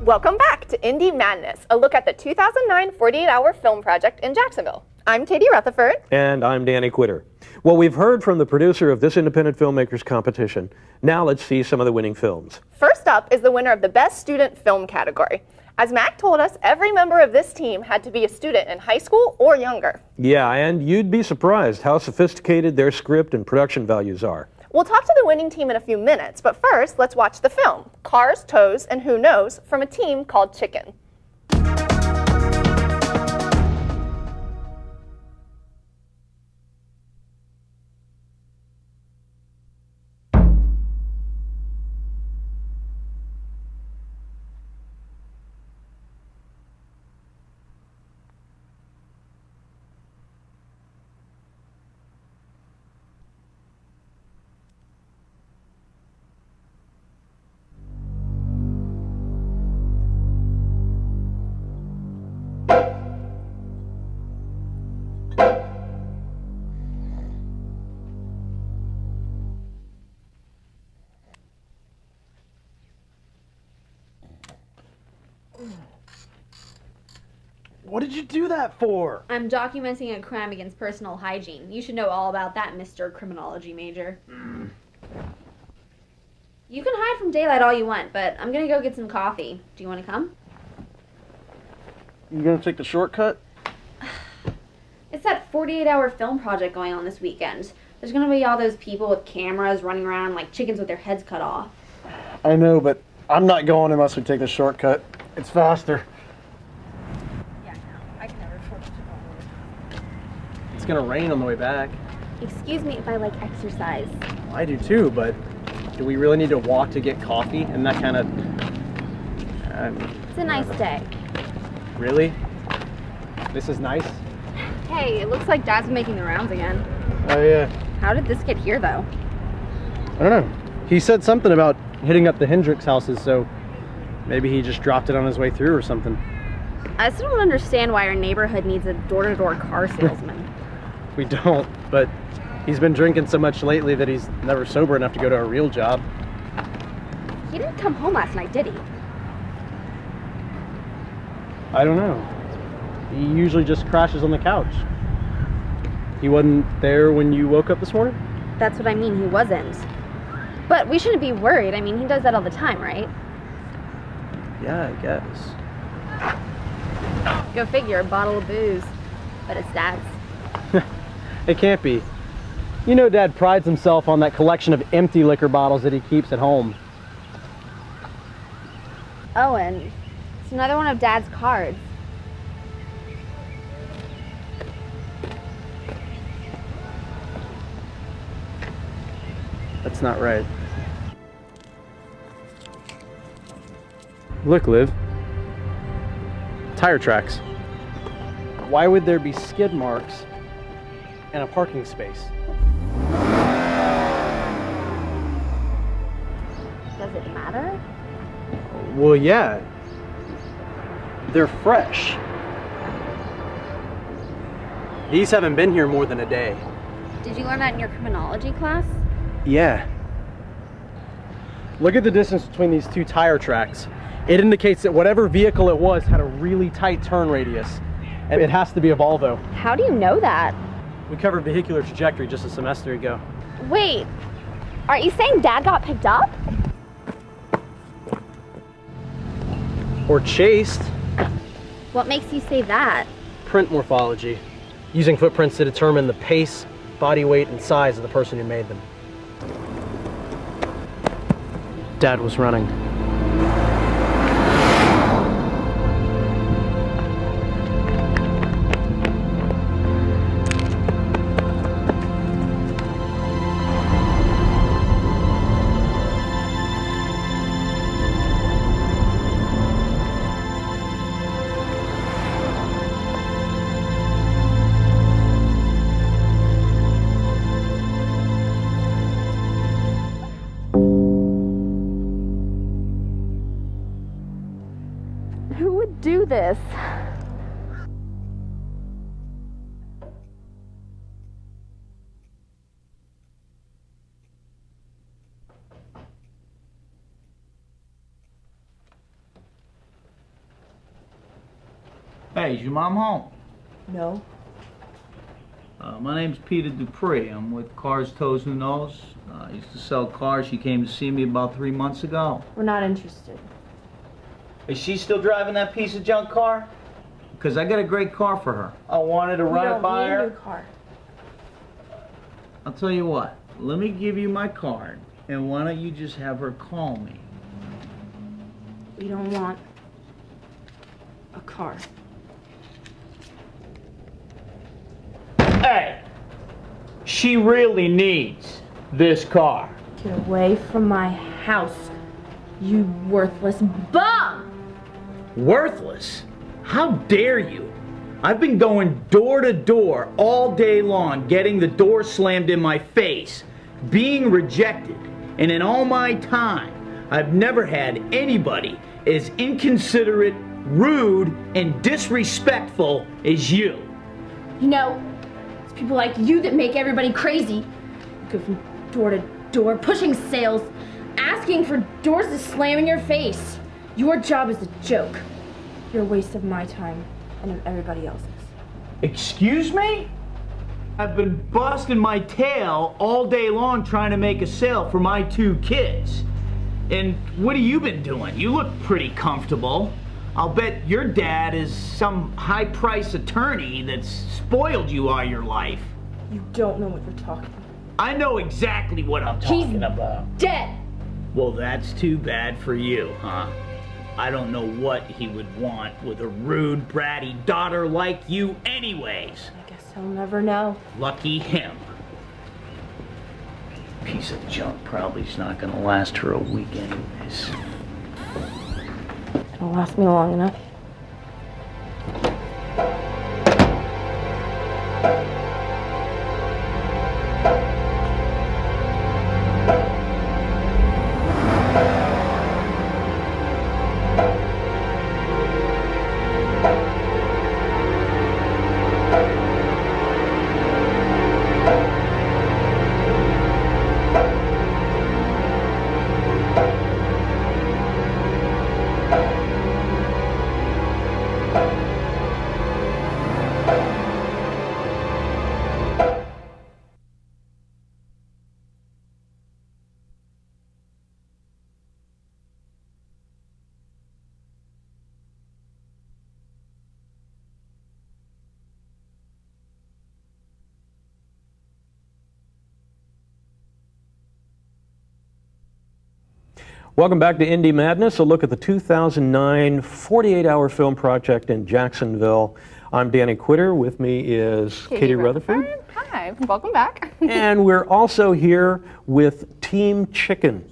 Welcome back to Indie Madness, a look at the 2009 48-hour film project in Jacksonville. I'm Katie Rutherford. And I'm Danny Quitter. Well, we've heard from the producer of this independent filmmakers competition. Now let's see some of the winning films. First up is the winner of the Best Student Film category. As Mac told us, every member of this team had to be a student in high school or younger. Yeah, and you'd be surprised how sophisticated their script and production values are. We'll talk to the winning team in a few minutes, but first, let's watch the film, Cars, Toes, and Who Knows, from a team called Chicken. What did you do that for? I'm documenting a crime against personal hygiene. You should know all about that, Mr. Criminology major. You can hide from daylight all you want, but I'm gonna go get some coffee. Do you want to come? You gonna take the shortcut? It's that 48-hour film project going on this weekend. There's gonna be all those people with cameras running around like chickens with their heads cut off. I know, but I'm not going unless we take the shortcut. It's faster. It's gonna rain on the way back. Excuse me if I like exercise. I do too, but do we really need to walk to get coffee? And that kind of... It's a nice day. Really? This is nice? Hey, it looks like Dad's making the rounds again. Oh yeah. How did this get here, though? I don't know. He said something about hitting up the Hendricks houses, so maybe he just dropped it on his way through or something. I still don't understand why our neighborhood needs a door-to-door car salesman. We don't, but he's been drinking so much lately that he's never sober enough to go to a real job. He didn't come home last night, did he? I don't know. He usually just crashes on the couch. He wasn't there when you woke up this morning? That's what I mean, he wasn't. But we shouldn't be worried. I mean, he does that all the time, right? Yeah, I guess. Go figure, a bottle of booze. But it's Dad's. It can't be. You know Dad prides himself on that collection of empty liquor bottles that he keeps at home. Oh, and it's another one of Dad's cards. That's not right. Look, Liv. Tire tracks. Why would there be skid marks and a parking space? Does it matter? Well, yeah. They're fresh. These haven't been here more than a day. Did you learn that in your criminology class? Yeah. Look at the distance between these two tire tracks. It indicates that whatever vehicle it was had a really tight turn radius. And it has to be a Volvo. How do you know that? We covered vehicular trajectory just a semester ago. Wait, aren't you saying Dad got picked up? Or chased. What makes you say that? Print morphology. Using footprints to determine the pace, body weight, and size of the person who made them. Dad was running. Who would do this? Hey, is your mom home? No. My name's Peter Dupree. I'm with Cars, Toes, Who Knows. I used to sell cars. She came to see me about 3 months ago. We're not interested. Is she still driving that piece of junk car? Because I got a great car for her. I wanted to run it by her. We don't need a new car. I'll tell you what. Let me give you my card, and why don't you just have her call me? We don't want a car. Hey! She really needs this car. Get away from my house, you worthless bum! Worthless? How dare you? I've been going door to door all day long, getting the door slammed in my face, being rejected, and in all my time, I've never had anybody as inconsiderate, rude, and disrespectful as you. You know, it's people like you that make everybody crazy. You go from door to door, pushing sales, asking for doors to slam in your face. Your job is a joke. You're a waste of my time and of everybody else's. Excuse me? I've been busting my tail all day long trying to make a sale for my 2 kids. And what have you been doing? You look pretty comfortable. I'll bet your dad is some high-priced attorney that's spoiled you all your life. You don't know what you're talking about. I know exactly what I'm talking about. Dead! Well, that's too bad for you, huh? I don't know what he would want with a rude, bratty daughter like you anyways. I guess he'll never know. Lucky him. Piece of junk probably's not gonna last her a week anyways. It'll last me long enough. Welcome back to Indie Madness, a look at the 2009 48-hour film project in Jacksonville. I'm Danny Quitter. With me is Katie Rutherford. Hi, welcome back. And we're also here with Team Chicken,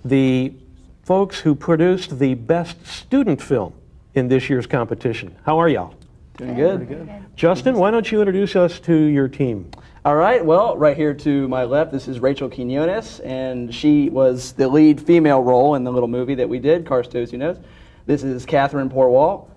the folks who produced the best student film in this year's competition. How are y'all? Doing good. Justin, why don't you introduce us to your team? All right, well, right here to my left, this is Rachel Quinones, and she was the lead female role in the little movie that we did, Cars, Toes, Who Knows. This is Catherine Porwall.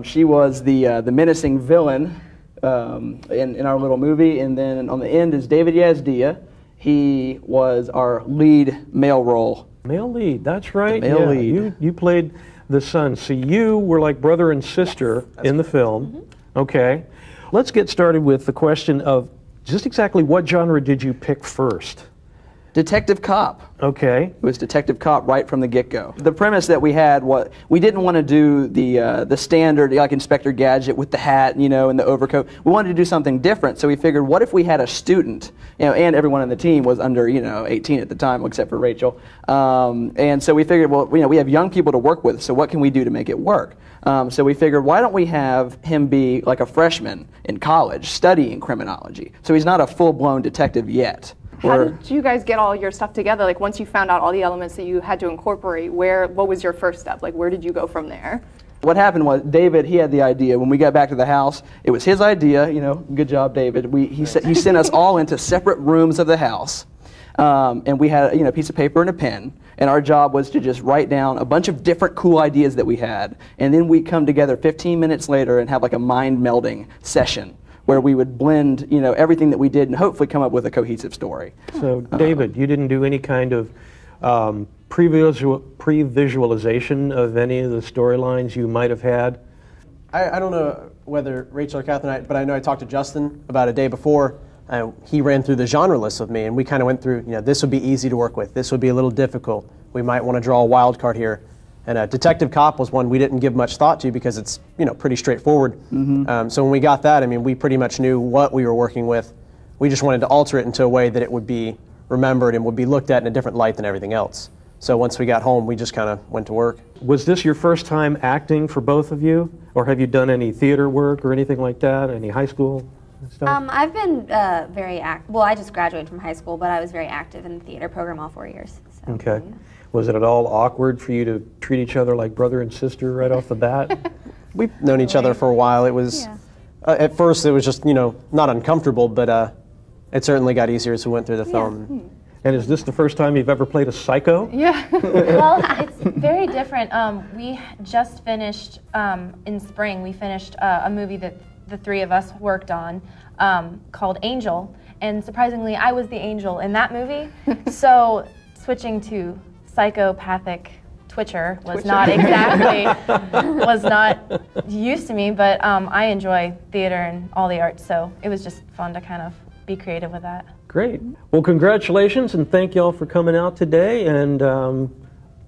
She was the menacing villain in our little movie, and then on the end is David Yazdia. He was our lead male role. Male lead, that's right. The male lead. You played the son, so you were like brother and sister in the film. Mm-hmm. Okay. Let's get started with the question of just exactly what genre did you pick first? Detective Cop. Okay. It was Detective Cop right from the get-go. The premise that we had was we didn't want to do the standard like Inspector Gadget with the hat, you know, and the overcoat. We wanted to do something different, so we figured, what if we had a student, you know, and everyone on the team was under, 18 at the time, except for Rachel. And so we figured, well, we have young people to work with, so what can we do to make it work? So we figured, why don't we have him be like a freshman in college studying criminology? So he's not a full-blown detective yet. How did you guys get all your stuff together? Like, once you found out all the elements that you had to incorporate, what was your first step? Like, where did you go from there? What happened was, David, he had the idea. When we got back to the house, it was his idea, good job, David. He sent us all into separate rooms of the house. And we had a piece of paper and a pen. And our job was to just write down a bunch of different cool ideas that we had. And then we'd come together 15 minutes later and have like a mind-melding session where we would blend, everything that we did and hopefully come up with a cohesive story. So, David, you didn't do any kind of pre-visualization of any of the storylines you might have had? I don't know whether Rachel or Catherine, but I know I talked to Justin about a day before. He ran through the genre list with me, and we kind of went through, this would be easy to work with. This would be a little difficult. We might want to draw a wild card here. And Detective Cop was one we didn't give much thought to because it's, pretty straightforward. So when we got that, we pretty much knew what we were working with. We just wanted to alter it into a way that it would be remembered and would be looked at in a different light than everything else. So once we got home, we just kind of went to work. Was this your first time acting for both of you? Or have you done any theater work or anything like that? Any high school stuff? I've been very active. Well, I just graduated from high school, but I was very active in the theater program all 4 years. So. Okay. Was it at all awkward for you to treat each other like brother and sister right off the bat? We've known each other for a while. It was, at first it was just, not uncomfortable, but it certainly got easier as we went through the film. And is this the first time you've ever played a psycho? Yeah. Well, it's very different. We just finished, in spring, we finished a movie that the three of us worked on called Angel. And surprisingly, I was the angel in that movie. So switching to psychopathic twitcher was not exactly, was not used to me, but I enjoy theater and all the arts, so it was just fun to kind of be creative with that. Great. Well, congratulations, and thank y'all for coming out today, and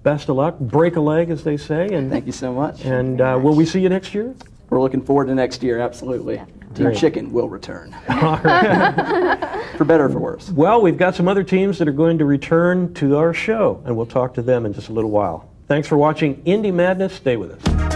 best of luck. Break a leg, as they say. And thank you so much. And will we see you next year? We're looking forward to next year, absolutely. Team Chicken will return. All right. For better or for worse. Well, we've got some other teams that are going to return to our show, and we'll talk to them in just a little while. Thanks for watching Indy Madness. Stay with us.